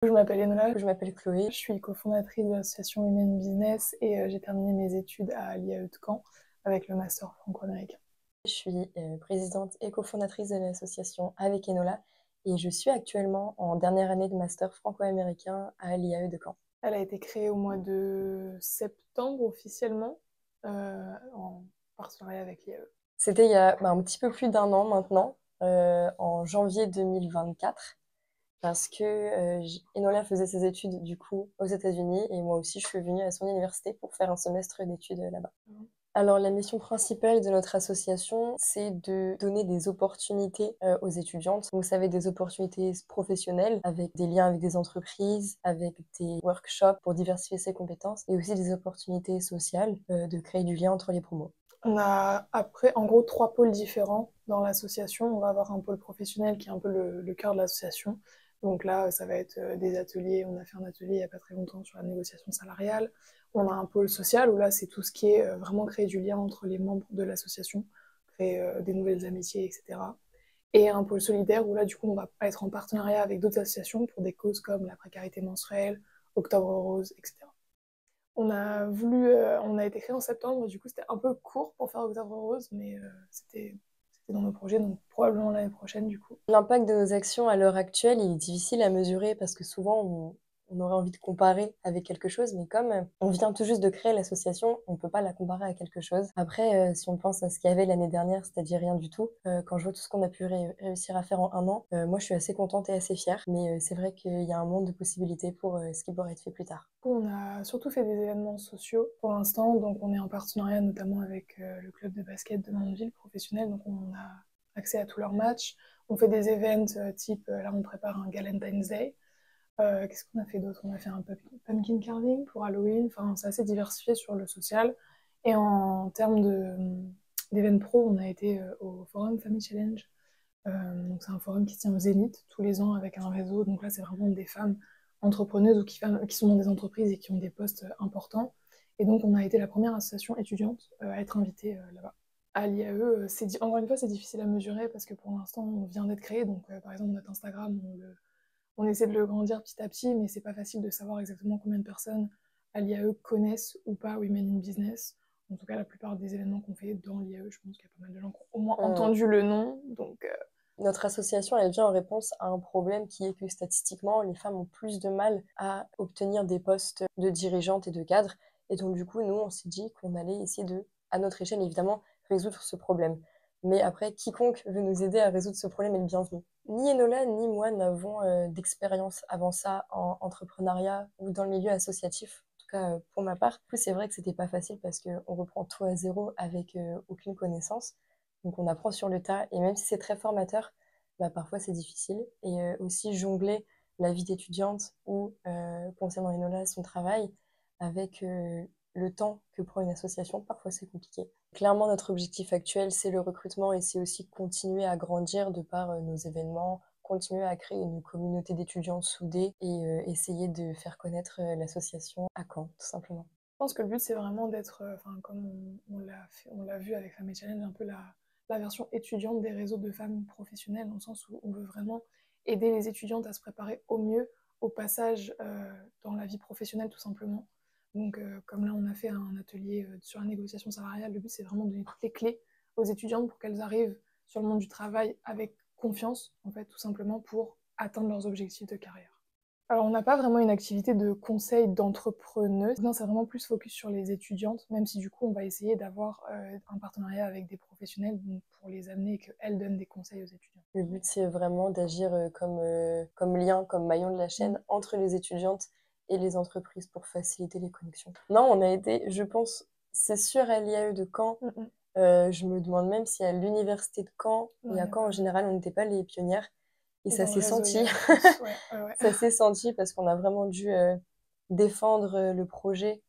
Je m'appelle Enola, Je m'appelle Chloé. je suis cofondatrice de l'association Women Business et j'ai terminé mes études à l'IAE de Caen avec le master franco-américain. Je suis présidente et cofondatrice de l'association Avec Enola et je suis actuellement en dernière année de master franco-américain à l'IAE de Caen. Elle a été créée au mois de septembre officiellement en partenariat avec l'IAE. C'était il y a un petit peu plus d'un an maintenant, en janvier 2024, parce que Enola faisait ses études du coup aux États-Unis et moi aussi je suis venue à son université pour faire un semestre d'études là-bas. Alors, la mission principale de notre association, c'est de donner des opportunités aux étudiantes. Vous savez, des opportunités professionnelles avec des liens avec des entreprises, avec des workshops pour diversifier ses compétences et aussi des opportunités sociales, de créer du lien entre les promos. On a après en gros 3 pôles différents dans l'association. On va avoir un pôle professionnel qui est un peu le cœur de l'association. Donc là, ça va être des ateliers. On a fait un atelier il n'y a pas très longtemps sur la négociation salariale. On a un pôle social où là, c'est tout ce qui est vraiment créer du lien entre les membres de l'association, créer des nouvelles amitiés, etc. Et un pôle solidaire où là, du coup, on va être en partenariat avec d'autres associations pour des causes comme la précarité menstruelle, Octobre Rose, etc. On a été créé en septembre, du coup c'était un peu court pour faire Octobre Rose, mais c'était dans nos projets, donc probablement l'année prochaine du coup. L'impact de nos actions à l'heure actuelle, il est difficile à mesurer parce que souvent on aurait envie de comparer avec quelque chose, mais comme on vient tout juste de créer l'association, on ne peut pas la comparer à quelque chose. Après, si on pense à ce qu'il y avait l'année dernière, c'est-à-dire rien du tout, quand je vois tout ce qu'on a pu réussir à faire en un an, moi je suis assez contente et assez fière, mais c'est vrai qu'il y a un monde de possibilités pour ce qui pourrait être fait plus tard. On a surtout fait des événements sociaux pour l'instant, donc on est en partenariat notamment avec le club de basket de Mondeville professionnel, donc on a accès à tous leurs matchs. On fait des events type, là on prépare un Valentine's Day. Qu'est-ce qu'on a fait d'autre? On a fait un pumpkin carving pour Halloween, enfin c'est assez diversifié sur le social. Et en termes d'event pro, on a été au Forum Family Challenge. Donc c'est un forum qui se tient au Zénith tous les ans avec un réseau. Donc là, c'est vraiment des femmes entrepreneuses ou qui sont dans des entreprises et qui ont des postes importants. Et donc on a été la première association étudiante à être invitée là-bas. À l'IAE, encore une fois, c'est difficile à mesurer parce que pour l'instant, on vient d'être créé. Donc par exemple, notre Instagram, on essaie de le grandir petit à petit, mais c'est pas facile de savoir exactement combien de personnes à l'IAE connaissent ou pas Women in Business. En tout cas, la plupart des événements qu'on fait dans l'IAE, je pense qu'il y a pas mal de gens qui ont au moins entendu le nom. Donc, Notre association, elle vient en réponse à un problème qui est que statistiquement, les femmes ont plus de mal à obtenir des postes de dirigeantes et de cadres. Et donc, du coup, nous, on s'est dit qu'on allait essayer de, à notre échelle, évidemment, résoudre ce problème. Mais après, quiconque veut nous aider à résoudre ce problème est le bienvenu. Ni Enola ni moi n'avons d'expérience avant ça en entrepreneuriat ou dans le milieu associatif. En tout cas, pour ma part. Plus, c'est vrai que c'était pas facile parce qu'on reprend tout à zéro avec aucune connaissance. Donc on apprend sur le tas et même si c'est très formateur, parfois c'est difficile. Et aussi jongler la vie d'étudiante ou concernant Enola, son travail, avec le temps que prend une association, parfois c'est compliqué. Clairement, notre objectif actuel, c'est le recrutement et c'est aussi continuer à grandir de par nos événements, continuer à créer une communauté d'étudiants soudés et essayer de faire connaître l'association à Caen, tout simplement. je pense que le but, c'est vraiment d'être, comme on l'a vu avec Family Challenge, un peu la version étudiante des réseaux de femmes professionnelles, dans le sens où on veut vraiment aider les étudiantes à se préparer au mieux au passage dans la vie professionnelle, tout simplement. Donc, comme là, on a fait un atelier sur la négociation salariale, le but, c'est vraiment de donner toutes les clés aux étudiantes pour qu'elles arrivent sur le monde du travail avec confiance, en fait, tout simplement pour atteindre leurs objectifs de carrière. Alors, on n'a pas vraiment une activité de conseil d'entrepreneuse. Non, c'est vraiment plus focus sur les étudiantes, même si du coup, on va essayer d'avoir un partenariat avec des professionnels pour les amener et qu'elles donnent des conseils aux étudiants. Le but, c'est vraiment d'agir comme lien, comme maillon de la chaîne entre les étudiantes et les entreprises pour faciliter les connexions. Non, on a été, je pense, c'est sûr à l'IAE de Caen. Je me demande même si à l'université de Caen et à Caen en général, on n'était pas les pionnières. Et ça s'est senti. Ça s'est senti parce qu'on a vraiment dû défendre le projet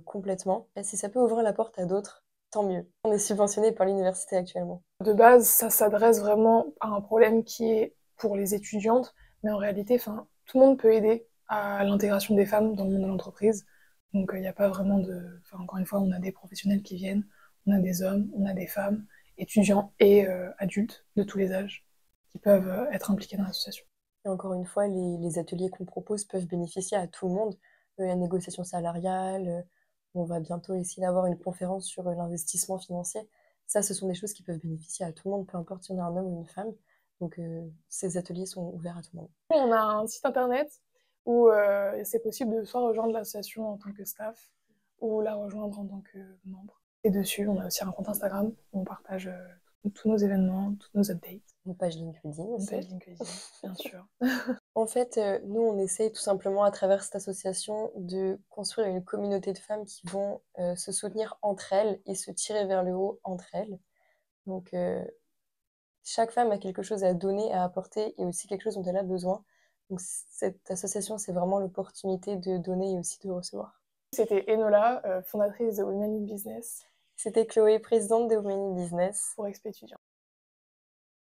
complètement. Et si ça peut ouvrir la porte à d'autres, tant mieux. On est subventionné par l'université actuellement. De base, ça s'adresse vraiment à un problème qui est pour les étudiantes, mais en réalité, tout le monde peut aider à l'intégration des femmes dans le monde de l'entreprise. Donc, il n'y a pas vraiment de... encore une fois, on a des professionnels qui viennent, on a des hommes, on a des femmes, étudiants et adultes de tous les âges qui peuvent être impliqués dans l'association. Et encore une fois, les ateliers qu'on propose peuvent bénéficier à tout le monde. La négociation salariale, on va bientôt essayer d'avoir une conférence sur l'investissement financier. Ça, ce sont des choses qui peuvent bénéficier à tout le monde, peu importe si on est un homme ou une femme. Donc, ces ateliers sont ouverts à tout le monde. On a un site internet où c'est possible de soit rejoindre l'association en tant que staff ou la rejoindre en tant que membre. Et dessus, on a aussi un compte Instagram où on partage tous nos événements, toutes nos updates. Une page LinkedIn Une aussi. page LinkedIn, bien sûr. En fait, nous, on essaye tout simplement à travers cette association de construire une communauté de femmes qui vont se soutenir entre elles et se tirer vers le haut entre elles. Donc, chaque femme a quelque chose à donner, à apporter et aussi quelque chose dont elle a besoin. Donc, cette association, c'est vraiment l'opportunité de donner et aussi de recevoir. C'était Enola, fondatrice de Women in Business C'était Chloé, présidente de Women in Business. pour Expo Étudiants.